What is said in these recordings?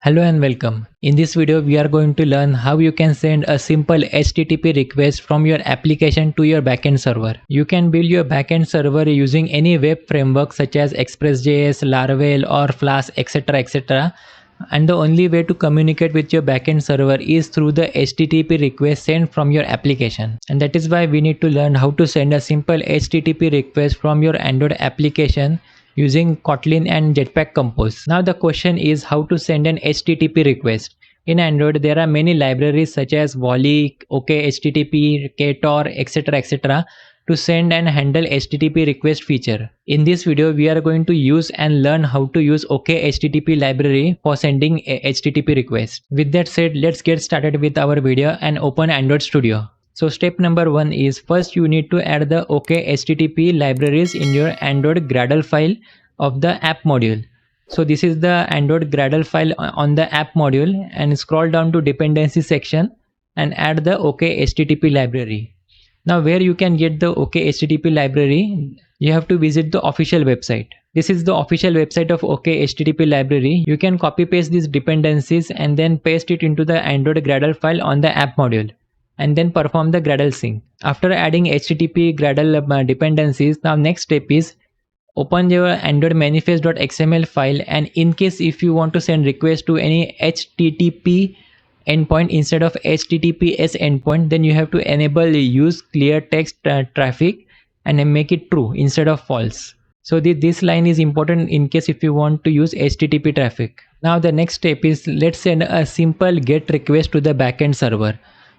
Hello and welcome. In this video, we are going to learn how you can send a simple HTTP request from your application to your backend server. You can build your backend server using any web framework such as ExpressJS, Laravel or Flask, etc. And the only way to communicate with your backend server is through the HTTP request sent from your application. And that is why we need to learn how to send a simple HTTP request from your Android application using Kotlin and Jetpack Compose. Now the question is how to send an HTTP request. In Android, there are many libraries such as Volley, OkHttp, Ktor, etc. to send and handle HTTP request feature. In this video, we are going to use and learn how to use OkHttp library for sending a HTTP request. With that said, let's get started with our video and open Android Studio. So step number 1 is first you need to add the OkHttp libraries in your Android Gradle file of the app module. So this is the Android Gradle file on the app module, and scroll down to dependency section and add the OkHttp library. Now where you can get the OkHttp library, you have to visit the official website. This is the official website of OkHttp library. You can copy paste these dependencies and then paste it into the Android Gradle file on the app module, and then perform the Gradle sync. After adding HTTP Gradle dependencies, now next step is open your AndroidManifest.xml file, and in case if you want to send request to any HTTP endpoint instead of HTTPS endpoint, then you have to enable use clear text traffic and make it true instead of false. So this line is important in case if you want to use HTTP traffic. Now the next step is let's send a simple GET request to the backend server.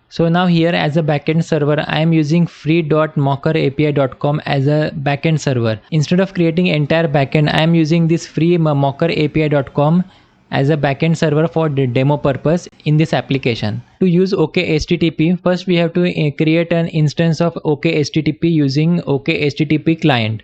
So now here as a backend server, I am using free.mockerapi.com as a backend server. Instead of creating entire backend, I am using this free mockerapi.com as a backend server for the demo purpose in this application. To use OkHttp, first we have to create an instance of OkHttp using OkHttp client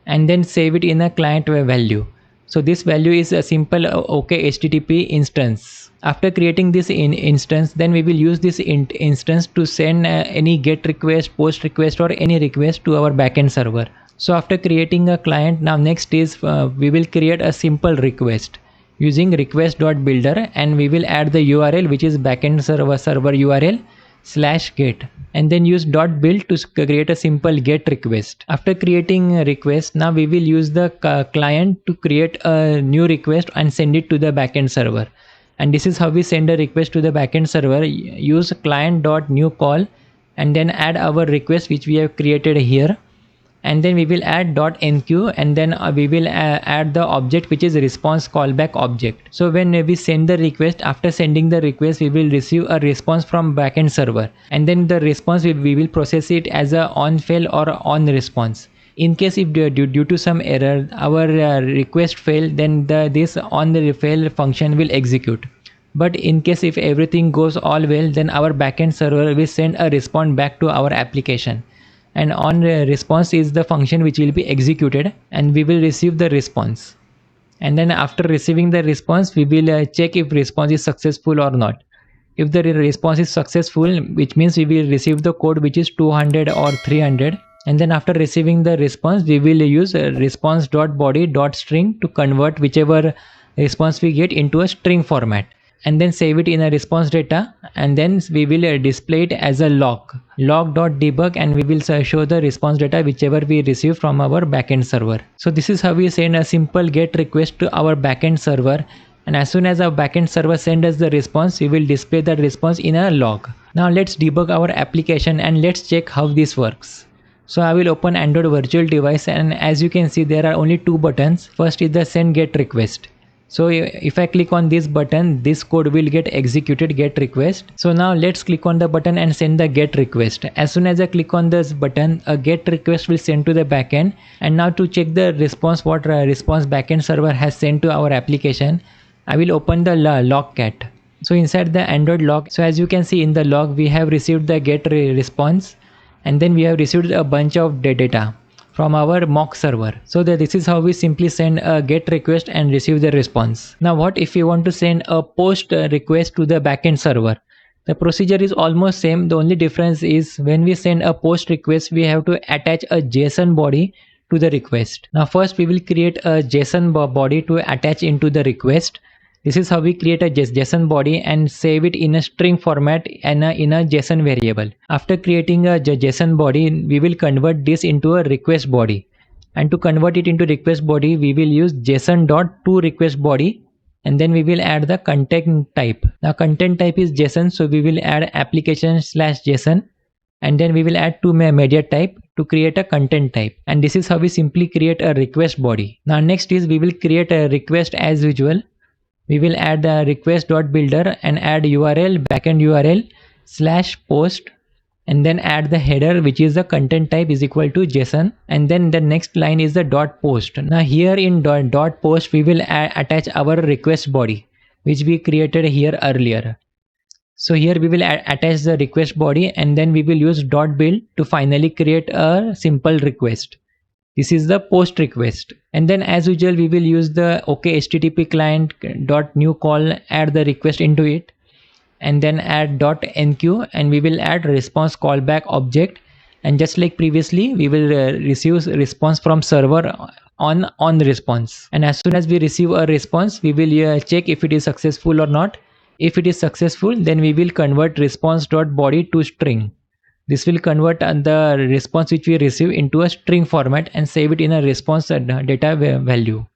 and then save it in a client value. So this value is a simple OkHttp instance. After creating this instance, then we will use this instance to send any GET request, POST request or any request to our backend server. So after creating a client, now next is we will create a simple request using request.builder, and we will add the URL which is backend server URL /get, and then use .build to create a simple GET request. After creating a request, now we will use the client to create a new request and send it to the backend server. And this is how we send a request to the backend server. Use client.newCall and then add our request which we have created here, and then we will add .enqueue, and then we will add the object which is response callback object. So when we send the request, after sending the request, we will receive a response from backend server, and then the response we will process it as a on fail or on response. In case if due to some error our request fail, then this on the fail function will execute. But in case if everything goes all well, then our backend server will send a response back to our application, and on response is the function which will be executed, and we will receive the response. And then after receiving the response, we will check if response is successful or not. If the response is successful, which means we will receive the code which is 200 or 300. And then after receiving the response, we will use response.body.string to convert whichever response we get into a string format, and then save it in a response data, and then we will display it as a log.debug, and we will show the response data whichever we receive from our backend server. So this is how we send a simple GET request to our backend server, and as soon as our backend server sends us the response, we will display that response in a log. Now let's debug our application and let's check how this works. So I will open Android virtual device, and as you can see there are only two buttons. First is the send GET request. So if I click on this button, this code will get executed, GET request. So now let's click on the button and send the GET request. As soon as I click on this button, a GET request will send to the backend. And now to check the response, what response backend server has sent to our application, I will open the Logcat. So inside the Android log, so as you can see in the log, we have received the GET response, and then we have received a bunch of data from our mock server. So this is how we simply send a GET request and receive the response. Now what if you want to send a POST request to the backend server? The procedure is almost same. The only difference is when we send a POST request, we have to attach a JSON body to the request. Now first we will create a JSON body to attach into the request, This is how we create a JSON body and save it in a string format and in a JSON variable. After creating a JSON body, we will convert this into a request body. And to convert it into request body, we will use JSON.toRequestBody, and then we will add the content type. Now content type is JSON, so we will add application/JSON, and then we will add two media type to create a content type. And this is how we simply create a request body. Now next is we will create a request as usual. We will add the request.builder and add URL, backend URL /post, and then add the header, which is the content type is equal to JSON, and then the next line is the .post. Now here in .post we will attach our request body, which we created here earlier. So here we will attach the request body, and then we will use .build to finally create a simple request. This is the post request. And then as usual we will use the OkHttp client .new call, add the request into it, and then add .enqueue, and we will add response callback object. And just like previously, we will receive response from server on the response. And as soon as we receive a response, we will check if it is successful or not. If it is successful, then we will convert response.body to string. This will convert the response which we receive into a string format and save it in a response data value.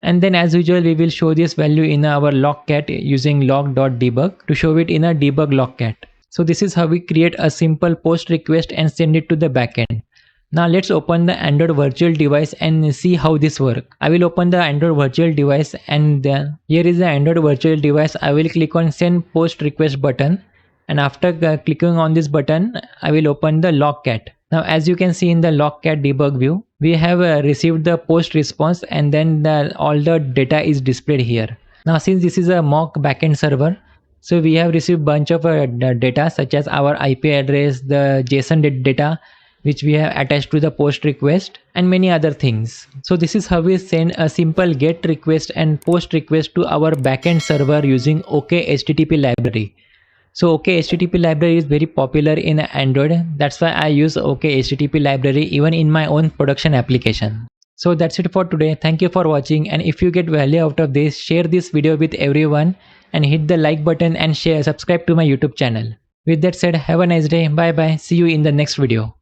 And then as usual we will show this value in our Logcat using log.debug to show it in a debug Logcat. So this is how we create a simple post request and send it to the backend. Now let's open the Android virtual device and see how this works. I will open the Android virtual device, and here is the Android virtual device. I will click on send post request button, and after clicking on this button I will open the Logcat. Now as you can see in the Logcat debug view, we have received the post response, and then all the data is displayed here. Now since this is a mock backend server, so we have received bunch of data such as our IP address, the JSON data which we have attached to the post request, and many other things. So this is how we send a simple get request and post request to our backend server using OkHttp library. So OkHttp library is very popular in Android. That's why I use OkHttp library even in my own production application. So that's it for today. Thank you for watching, and if you get value out of this, share this video with everyone and hit the like button and subscribe to my YouTube channel. With that said, have a nice day. Bye bye. See you in the next video.